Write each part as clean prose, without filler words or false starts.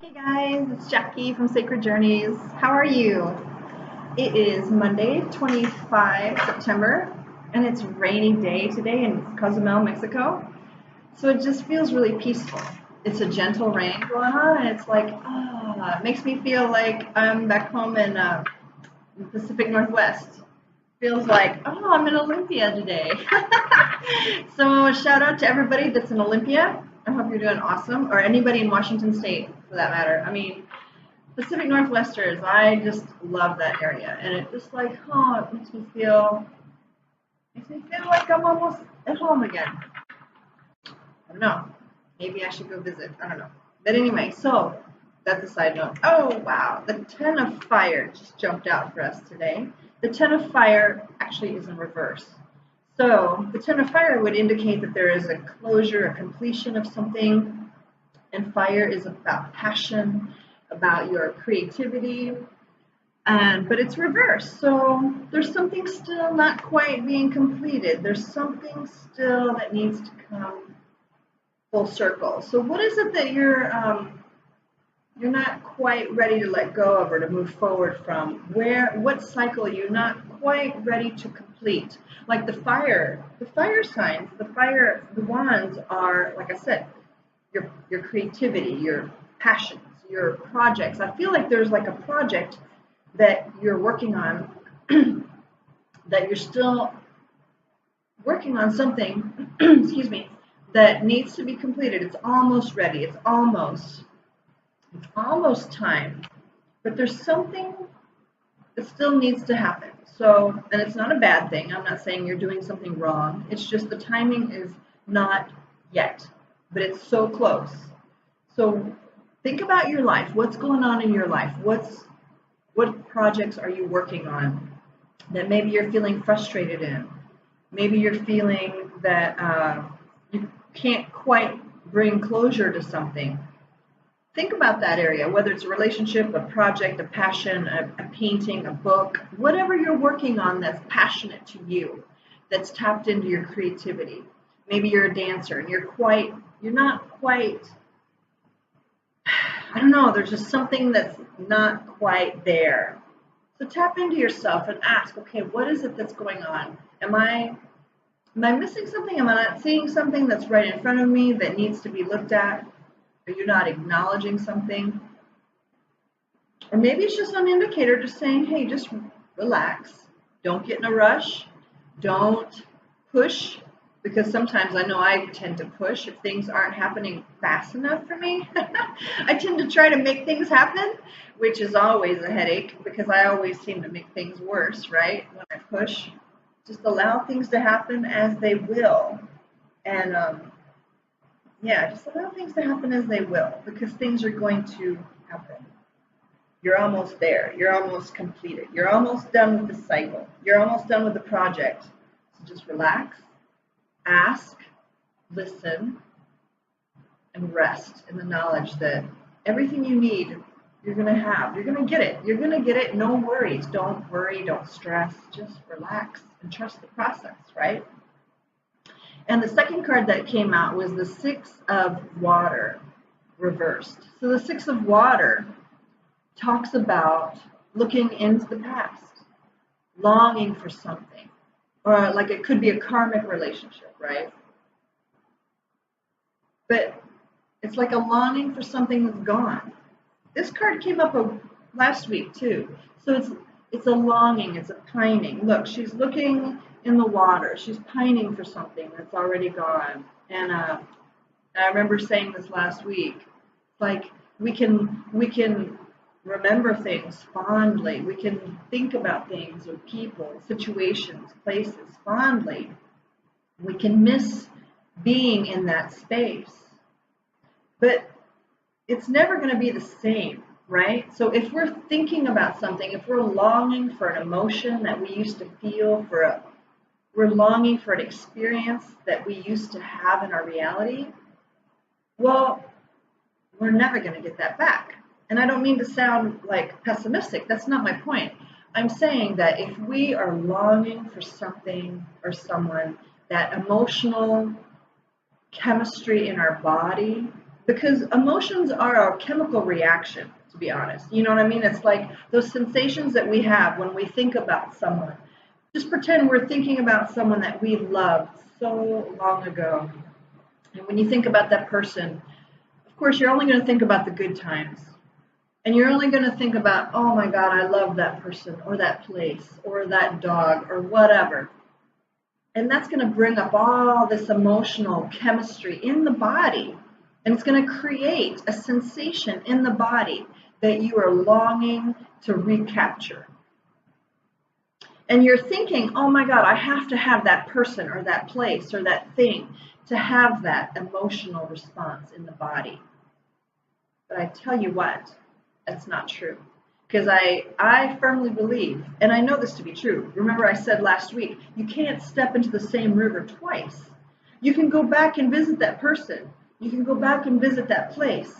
Hey guys, it's Jackie from Sacred Journeys. How are you? It is Monday, 25 September, and it's a rainy day today in Cozumel, Mexico. So it just feels really peaceful. It's a gentle rain going on, and it's like, it makes me feel like I'm back home in the Pacific Northwest. Feels like, I'm in Olympia today. So shout out to everybody that's in Olympia. I hope you're doing awesome, or anybody in Washington State for that matter. I mean, Pacific Northwesters, I just love that area, and it just like, it makes me feel like I'm almost at home again. I don't know. Maybe I should go visit. I don't know. But anyway, so that's a side note. Oh wow, the Ten of Fire just jumped out for us today. The Ten of Fire actually is in reverse. So the Ten of Fire would indicate that there is a closure, a completion of something, and fire is about passion, about your creativity, but it's reversed. So there's something still not quite being completed. There's something still that needs to come full circle. So what is it that you're not quite ready to let go of or to move forward from? What cycle you're not quite ready to complete? Like the fire signs, the wands are, like I said, your creativity, your passions, your projects. I feel like there's like a project that you're working on that you're still working on something, excuse me, that needs to be completed. It's almost ready. It's almost time. But there's something that still needs to happen. So, and it's not a bad thing. I'm not saying you're doing something wrong. It's just the timing is not yet, but it's so close. So think about your life. What's going on in your life? What projects are you working on that maybe you're feeling frustrated in? Maybe you're feeling that you can't quite bring closure to something. Think about that area, whether it's a relationship, a project, a passion, a painting, a book, whatever you're working on that's passionate to you, that's tapped into your creativity. Maybe you're a dancer and you're not quite, I don't know, there's just something that's not quite there. So tap into yourself and ask, okay, what is it that's going on? Am I missing something? Am I not seeing something that's right in front of me that needs to be looked at? Are you not acknowledging something? Or maybe it's just an indicator just saying, hey, just relax. Don't get in a rush. Don't push, because sometimes I know I tend to push if things aren't happening fast enough for me. I tend to try to make things happen, which is always a headache because I always seem to make things worse, right? When I push, just allow things to happen as they will. And just allow things to happen as they will, because things are going to happen. You're almost there. You're almost completed. You're almost done with the cycle. You're almost done with the project. So just relax, ask, listen, and rest in the knowledge that everything you need, you're going to have. You're going to get it. You're going to get it. No worries. Don't worry. Don't stress. Just relax and trust the process, right? And the second card that came out was the Six of Water reversed. So the Six of Water talks about looking into the past, longing for something, or like it could be a karmic relationship, right? But it's like a longing for something that's gone. This card came up last week too. So it's a longing, it's a pining. Look, she's looking in the water. She's pining for something that's already gone. And I remember saying this last week. Like we can remember things fondly. We can think about things or people, situations, places fondly. We can miss being in that space. But it's never going to be the same, right? So if we're thinking about something, if we're longing for an emotion that we used to feel, we're longing for an experience that we used to have in our reality, well, we're never going to get that back. And I don't mean to sound like pessimistic. That's not my point. I'm saying that if we are longing for something or someone, that emotional chemistry in our body Because emotions are a chemical reaction, to be honest. You know what I mean? It's like those sensations that we have when we think about someone. Just pretend we're thinking about someone that we loved so long ago. And when you think about that person, of course, you're only going to think about the good times. And you're only going to think about, oh my God, I love that person or that place or that dog or whatever. And that's going to bring up all this emotional chemistry in the body. And it's going to create a sensation in the body that you are longing to recapture. And you're thinking, oh my God, I have to have that person or that place or that thing to have that emotional response in the body. But I tell you what, that's not true. Because I firmly believe, and I know this to be true. Remember I said last week, you can't step into the same river twice. You can go back and visit that person. You can go back and visit that place.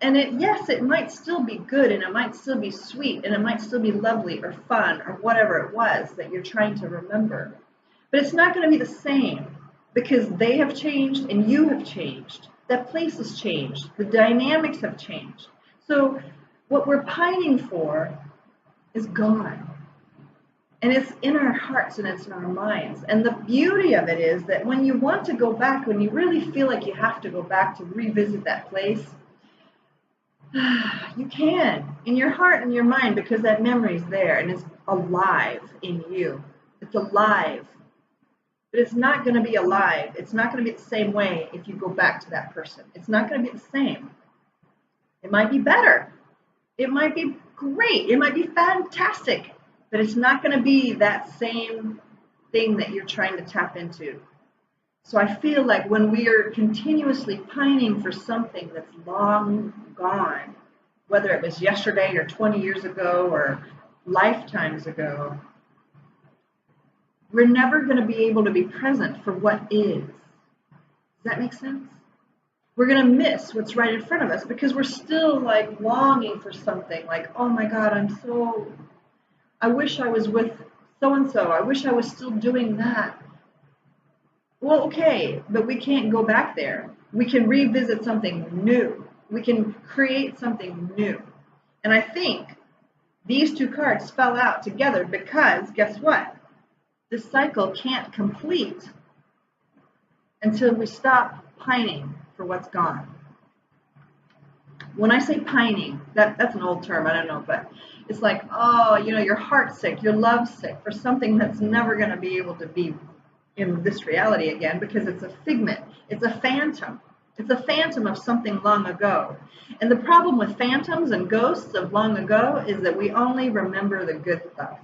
And yes, it might still be good and it might still be sweet and it might still be lovely or fun or whatever it was that you're trying to remember. But it's not going to be the same because they have changed and you have changed. That place has changed. The dynamics have changed. So what we're pining for is gone. And it's in our hearts and it's in our minds. And the beauty of it is that when you want to go back, when you really feel like you have to go back to revisit that place, you can in your heart and your mind because that memory is there and it's alive in you. It's alive. But it's not going to be alive. It's not going to be the same way if you go back to that person. It's not going to be the same. It might be better. It might be great. It might be fantastic. But it's not going to be that same thing that you're trying to tap into. So I feel like when we are continuously pining for something that's long gone, whether it was yesterday or 20 years ago or lifetimes ago, we're never going to be able to be present for what is. Does that make sense? We're going to miss what's right in front of us because we're still like longing for something like, oh my God, I wish I was with so-and-so. I wish I was still doing that. Well, okay, but we can't go back there. We can revisit something new. We can create something new. And I think these two cards fell out together because, guess what? This cycle can't complete until we stop pining for what's gone. When I say pining, that's an old term, I don't know, but it's like, oh, your heart's sick, your love's sick for something that's never going to be able to be in this reality again because it's a figment, it's a phantom. It's a phantom of something long ago. And the problem with phantoms and ghosts of long ago is that we only remember the good stuff.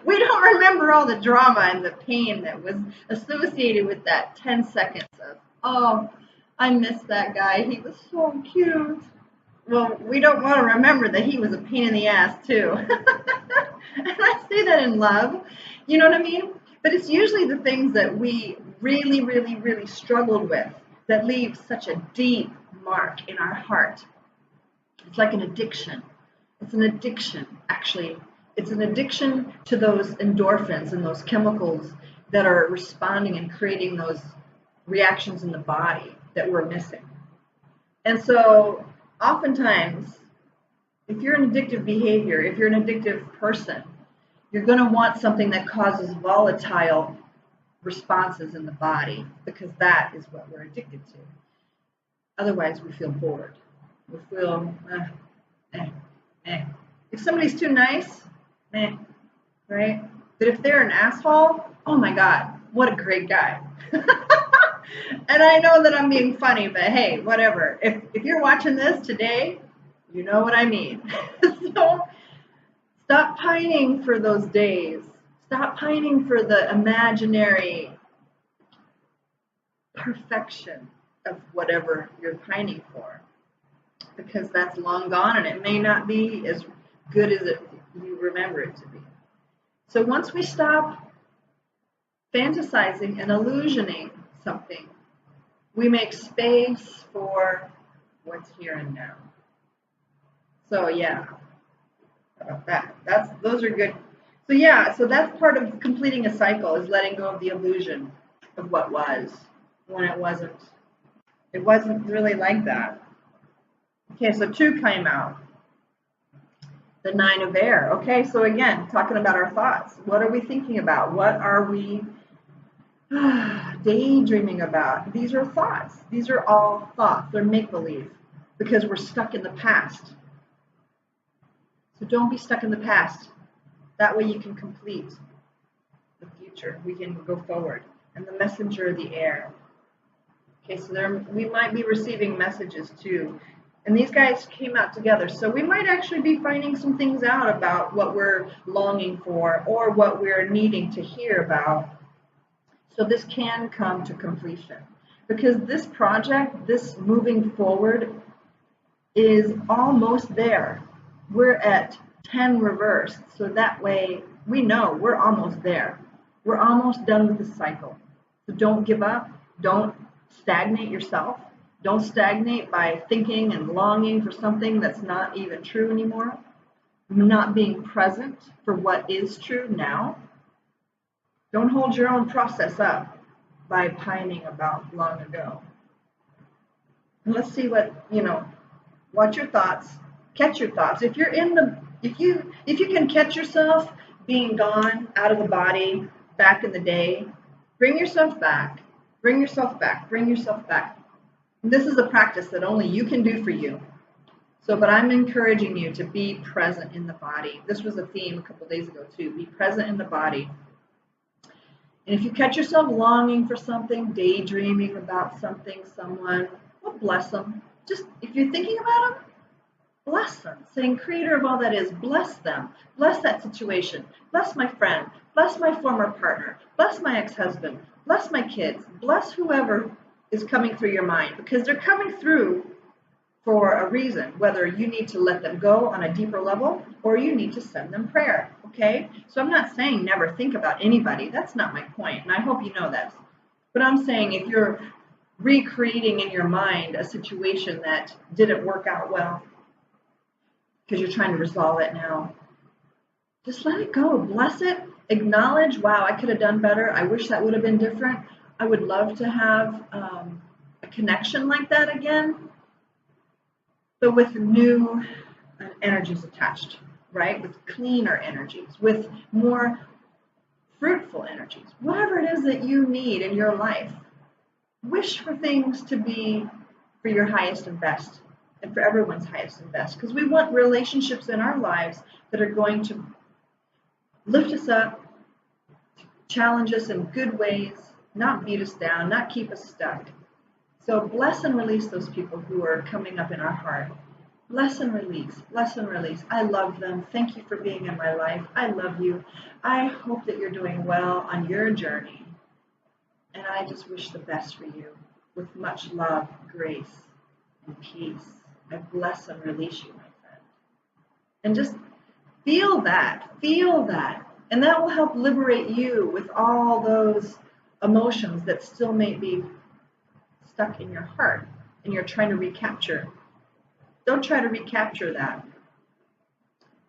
We don't remember all the drama and the pain that was associated with that 10 seconds of, oh, I miss that guy. He was so cute. Well, we don't want to remember that he was a pain in the ass, too. And I say that in love. You know what I mean? But it's usually the things that we really, really, really struggled with that leave such a deep mark in our heart. It's like an addiction. It's an addiction, actually. It's an addiction to those endorphins and those chemicals that are responding and creating those reactions in the body that we're missing. And so oftentimes, if you're an addictive behavior, if you're an addictive person, you're going to want something that causes volatile responses in the body because that is what we're addicted to. Otherwise, we feel bored. We feel, If somebody's too nice, right? But if they're an asshole, oh my God, what a great guy. And I know that I'm being funny, but hey, whatever. If you're watching this today, you know what I mean. So stop pining for those days. Stop pining for the imaginary perfection of whatever you're pining for, because that's long gone and it may not be as good as you remember it to be. So once we stop fantasizing and illusioning something, we make space for what's here and now. So yeah, how about that? Those are good. So yeah, so that's part of completing a cycle, is letting go of the illusion of what was when it wasn't. It wasn't really like that. Okay, so 2 came out. The 9 of air. Okay, so again, talking about our thoughts. What are we thinking about? What are we daydreaming about? These are thoughts. These are all thoughts. They're make-believe because we're stuck in the past. So don't be stuck in the past. That way you can complete the future. We can go forward. And the messenger of the air. Okay, so we might be receiving messages too. And these guys came out together. So we might actually be finding some things out about what we're longing for or what we're needing to hear about. So this can come to completion. Because this project, this moving forward, is almost there. We're at 10 reversed. So that way we know we're almost there. We're almost done with the cycle. So don't give up. Don't stagnate yourself. Don't stagnate by thinking and longing for something that's not even true anymore. Not being present for what is true now. Don't hold your own process up by pining about long ago. And let's see what, watch your thoughts, catch your thoughts. If you're if you can catch yourself being gone out of the body back in the day, bring yourself back, bring yourself back, bring yourself back. This is a practice that only you can do for you. So, but I'm encouraging you to be present in the body. This was a theme a couple days ago too. Be present in the body. And if you catch yourself longing for something, daydreaming about something, someone, well, bless them. Just, if you're thinking about them, bless them. Saying, Creator of all that is, bless them. Bless that situation. Bless my friend. Bless my former partner. Bless my ex-husband. Bless my kids. Bless whoever is coming through your mind, because they're coming through for a reason, whether you need to let them go on a deeper level or you need to send them prayer, okay? So I'm not saying never think about anybody. That's not my point, and I hope you know that. But I'm saying if you're recreating in your mind a situation that didn't work out well because you're trying to resolve it now, just let it go. Bless it. Acknowledge, wow, I could have done better. I wish that would have been different. I would love to have a connection like that again, but with new energies attached, right? With cleaner energies, with more fruitful energies. Whatever it is that you need in your life, wish for things to be for your highest and best, and for everyone's highest and best, because we want relationships in our lives that are going to lift us up, challenge us in good ways, not beat us down, not keep us stuck. So bless and release those people who are coming up in our heart. Bless and release, bless and release. I love them. Thank you for being in my life. I love you. I hope that you're doing well on your journey. And I just wish the best for you with much love, grace, and peace. I bless and release you, my friend. And just feel that. And that will help liberate you with all those emotions that still may be stuck in your heart and you're trying to recapture. Don't try to recapture that.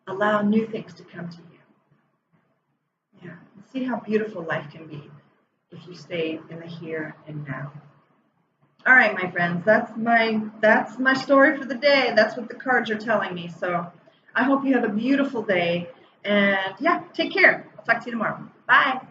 Allow new things to come to you. Yeah. See how beautiful life can be if you stay in the here and now. All right, my friends, that's my story for the day. That's what the cards are telling me. So I hope you have a beautiful day. And yeah, take care. I'll talk to you tomorrow. Bye.